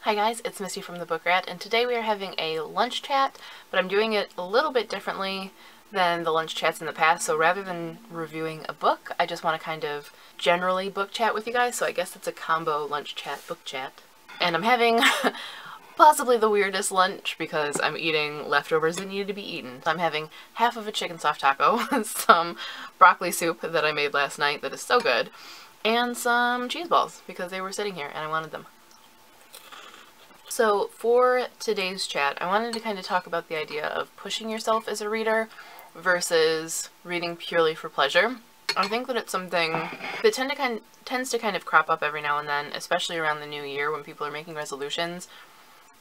Hi guys, it's Misty from the Book Rat, and today we are having a lunch chat, but I'm doing it a little bit differently than the lunch chats in the past. So rather than reviewing a book, I just want to kind of generally book chat with you guys, so I guess it's a combo lunch chat, book chat. And I'm having possibly the weirdest lunch because I'm eating leftovers that needed to be eaten. I'm having half of a chicken soft taco, some broccoli soup that I made last night that is so good, and some cheese balls because they were sitting here and I wanted them. So for today's chat, I wanted to kind of talk about the idea of pushing yourself as a reader versus reading purely for pleasure. I think that it's something that tends to kind of crop up every now and then, especially around the new year when people are making resolutions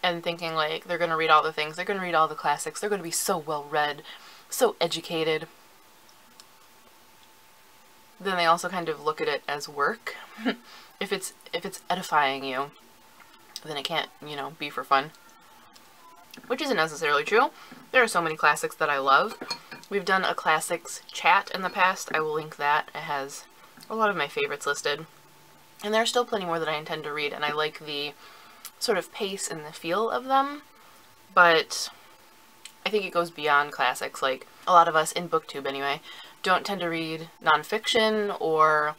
and thinking like they're going to read all the things, they're going to read all the classics, they're going to be so well read, so educated. Then they also kind of look at it as work. If it's edifying you, then it can't, be for fun. Which isn't necessarily true. There are so many classics that I love. We've done a classics chat in the past. I will link that. It has a lot of my favorites listed. And there are still plenty more that I intend to read, and I like the sort of pace and the feel of them. But I think it goes beyond classics. Like, a lot of us, in BookTube anyway, don't tend to read nonfiction or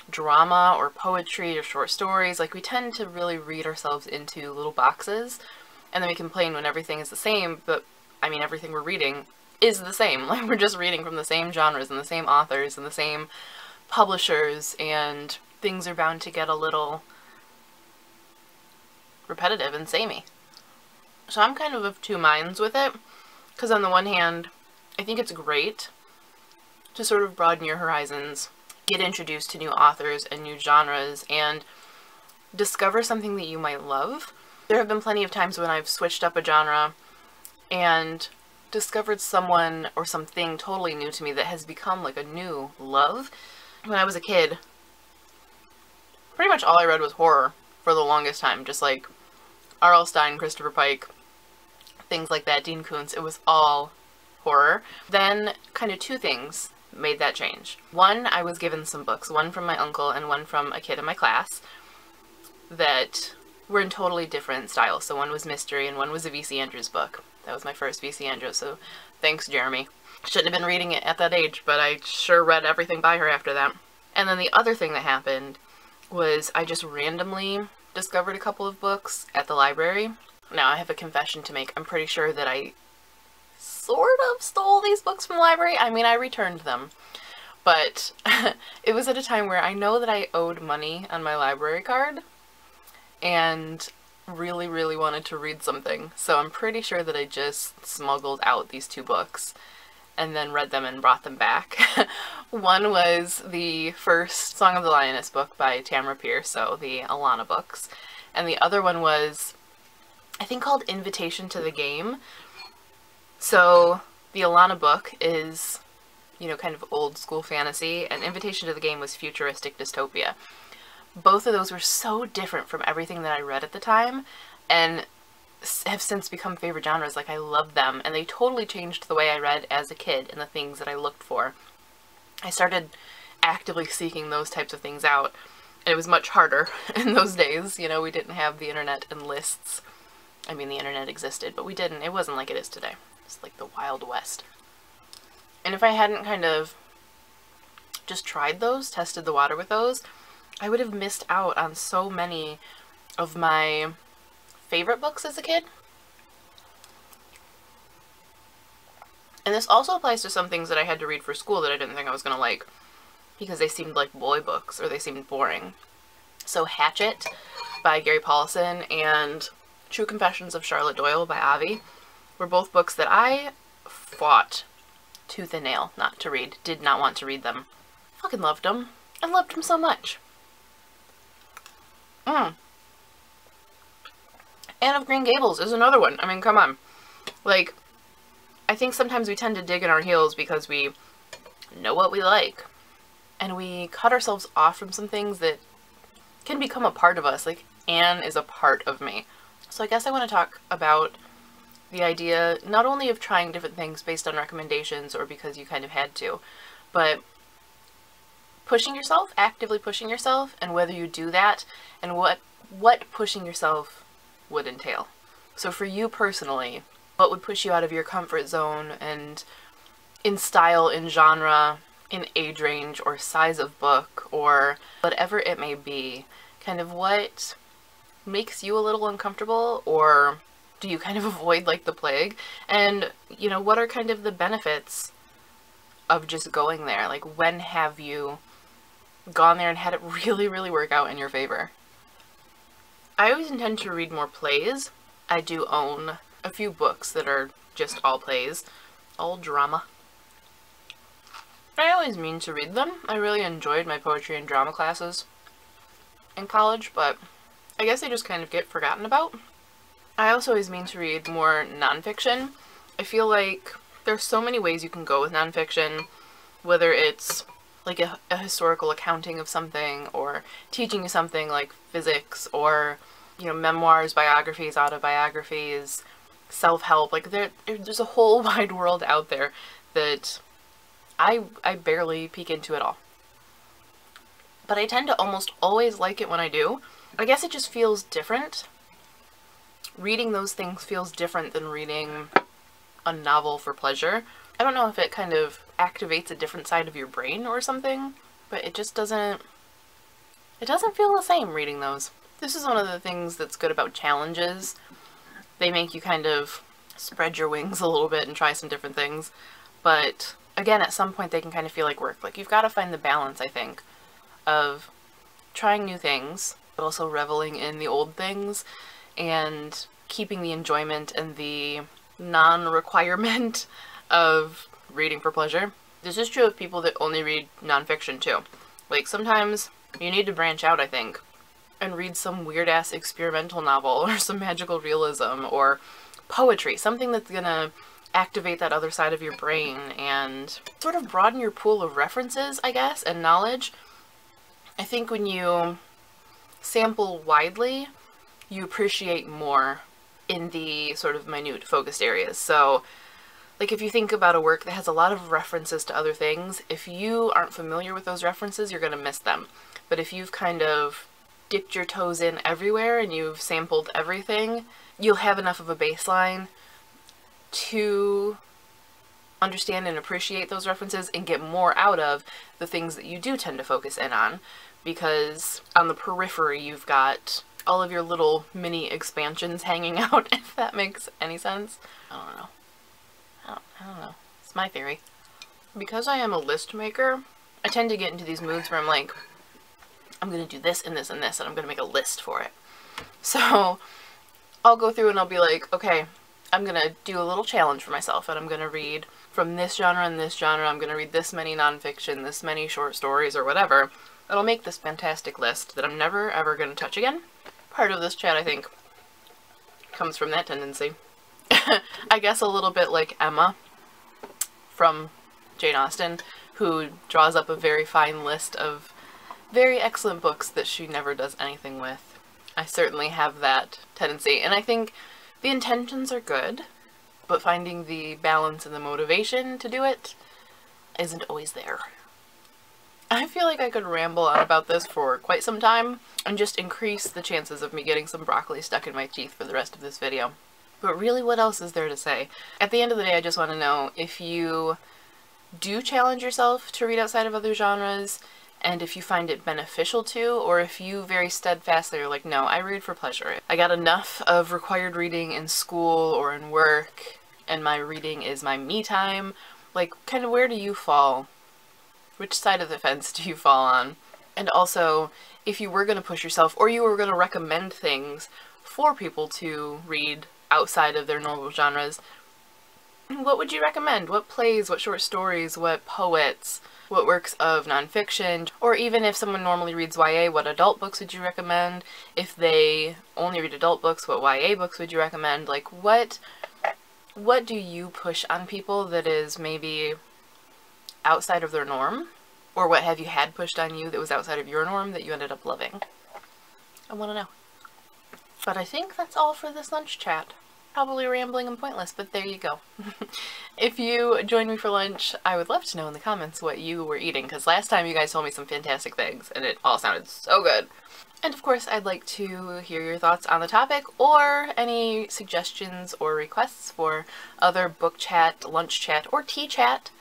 drama or poetry or short stories. Like, we tend to really read ourselves into little boxes, and then we complain when everything is the same, but I mean everything we're reading is the same. Like, we're just reading from the same genres and the same authors and the same publishers, and things are bound to get a little repetitive and samey. So I'm kind of two minds with it, because on the one hand, I think it's great to sort of broaden your horizons, get introduced to new authors and new genres, and discover something that you might love. There have been plenty of times when I've switched up a genre and discovered someone or something totally new to me that has become like a new love. When I was a kid, pretty much all I read was horror for the longest time, just like R.L. Stine, Christopher Pike, things like that, Dean Koontz. It was all horror. Then kind of two things made that change. One, I was given some books, one from my uncle and one from a kid in my class, that were in totally different styles. So one was mystery and one was a V.C. Andrews book. That was my first V.C. Andrews, so thanks, Jeremy. Shouldn't have been reading it at that age, but I sure read everything by her after that. And then the other thing that happened was I just randomly discovered a couple of books at the library. Now I have a confession to make. I'm pretty sure that I sort of stole these books from the library. I mean, I returned them, but it was at a time where I know that I owed money on my library card and really, really wanted to read something. So I'm pretty sure that I just smuggled out these two books and then read them and brought them back. One was the first Song of the Lioness book by Tamara Pierce, so the Alana books, and the other one was, I think, called Invitation to the Game. So the Alana book is, kind of old school fantasy, and Invitation to the Game was futuristic dystopia. Both of those were so different from everything that I read at the time, and have since become favorite genres. Like, I love them, and they totally changed the way I read as a kid and the things that I looked for. I started actively seeking those types of things out, and it was much harder in those days. We didn't have the internet and lists. I mean, the internet existed, but we didn't. It wasn't like it is today. It's like the Wild West. And if I hadn't kind of just tried those, tested the water with those, I would have missed out on so many of my favorite books as a kid. And this also applies to some things that I had to read for school that I didn't think I was going to like, because they seemed like boy books or they seemed boring. So Hatchet by Gary Paulson and True Confessions of Charlotte Doyle by Avi were both books that I fought tooth and nail not to read. Did not want to read them. Fucking loved them. I loved them so much. Anne of Green Gables is another one. I mean, come on. Like, I think sometimes we tend to dig in our heels because we know what we like, and we cut ourselves off from some things that can become a part of us. Like, Anne is a part of me. So I guess I want to talk about the idea not only of trying different things based on recommendations or because you kind of had to, but pushing yourself, actively pushing yourself, and whether you do that, and what pushing yourself would entail. So for you personally, what would push you out of your comfort zone, and in style, in genre, in age range, or size of book, or whatever it may be, kind of what makes you a little uncomfortable, or do you kind of avoid like the plague? And, you know, what are kind of the benefits of just going there? Like, when have you gone there and had it really, really work out in your favor? I always intend to read more plays. I do own a few books that are just all plays, all drama. I always mean to read them. I really enjoyed my poetry and drama classes in college, but I guess they just kind of get forgotten about. I also always mean to read more nonfiction. I feel like there's so many ways you can go with nonfiction, whether it's like a historical accounting of something, or teaching you something like physics, or, you know, memoirs, biographies, autobiographies, self-help. Like there's a whole wide world out there that I barely peek into at all. But I tend to almost always like it when I do. I guess it just feels different. Reading those things feels different than reading a novel for pleasure. I don't know if it kind of activates a different side of your brain or something, but it just doesn't feel the same reading those. This is one of the things that's good about challenges. They make you kind of spread your wings a little bit and try some different things. But again, at some point they can kind of feel like work. Like, you've got to find the balance, I think, of trying new things, but also reveling in the old things, and keeping the enjoyment and the non-requirement of reading for pleasure. This is true of people that only read nonfiction too. Like, sometimes you need to branch out, I think, and read some weird-ass experimental novel, or some magical realism, or poetry, something that's gonna activate that other side of your brain and sort of broaden your pool of references, I guess, and knowledge. I think when you sample widely, you appreciate more in the sort of minute focused areas. So, like, if you think about a work that has a lot of references to other things, if you aren't familiar with those references, you're gonna miss them. But if you've kind of dipped your toes in everywhere and you've sampled everything, you'll have enough of a baseline to understand and appreciate those references and get more out of the things that you do tend to focus in on, because on the periphery you've got all of your little mini expansions hanging out, if that makes any sense. I don't know. I don't know. It's my theory. Because I am a list maker, I tend to get into these moods where I'm like, I'm gonna do this and this and this, and I'm gonna make a list for it. So I'll go through and I'll be like, okay, I'm gonna do a little challenge for myself, and I'm gonna read from this genre and this genre. I'm gonna read this many nonfiction, this many short stories, or whatever. It'll make this fantastic list that I'm never ever gonna touch again. Part of this chat, I think, comes from that tendency. I guess a little bit like Emma from Jane Austen, who draws up a very fine list of very excellent books that she never does anything with. I certainly have that tendency, and I think the intentions are good, but finding the balance and the motivation to do it isn't always there. I feel like I could ramble on about this for quite some time and just increase the chances of me getting some broccoli stuck in my teeth for the rest of this video. But really, what else is there to say? At the end of the day, I just want to know if you do challenge yourself to read outside of other genres, and if you find it beneficial to, or if you very steadfastly are like, no, I read for pleasure. I got enough of required reading in school or in work, and my reading is my me time. Like, kind of where do you fall? Which side of the fence do you fall on? And also, if you were going to push yourself, or you were going to recommend things for people to read outside of their normal genres, what would you recommend? What plays, what short stories, what poets, what works of nonfiction? Or even if someone normally reads YA, what adult books would you recommend? If they only read adult books, what YA books would you recommend? Like, what do you push on people that is maybe outside of their norm? Or what have you had pushed on you that was outside of your norm that you ended up loving? I want to know. But I think that's all for this lunch chat. probably rambling and pointless, but there you go. If you join me for lunch, I would love to know in the comments what you were eating, because last time you guys told me some fantastic things and it all sounded so good. And of course, I'd like to hear your thoughts on the topic or any suggestions or requests for other book chat, lunch chat, or tea chat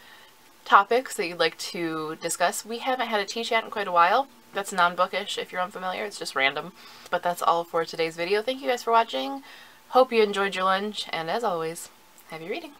topics that you'd like to discuss. We haven't had a tea chat in quite a while. That's non-bookish if you're unfamiliar, it's just random. But that's all for today's video. Thank you guys for watching. Hope you enjoyed your lunch, and as always, happy reading!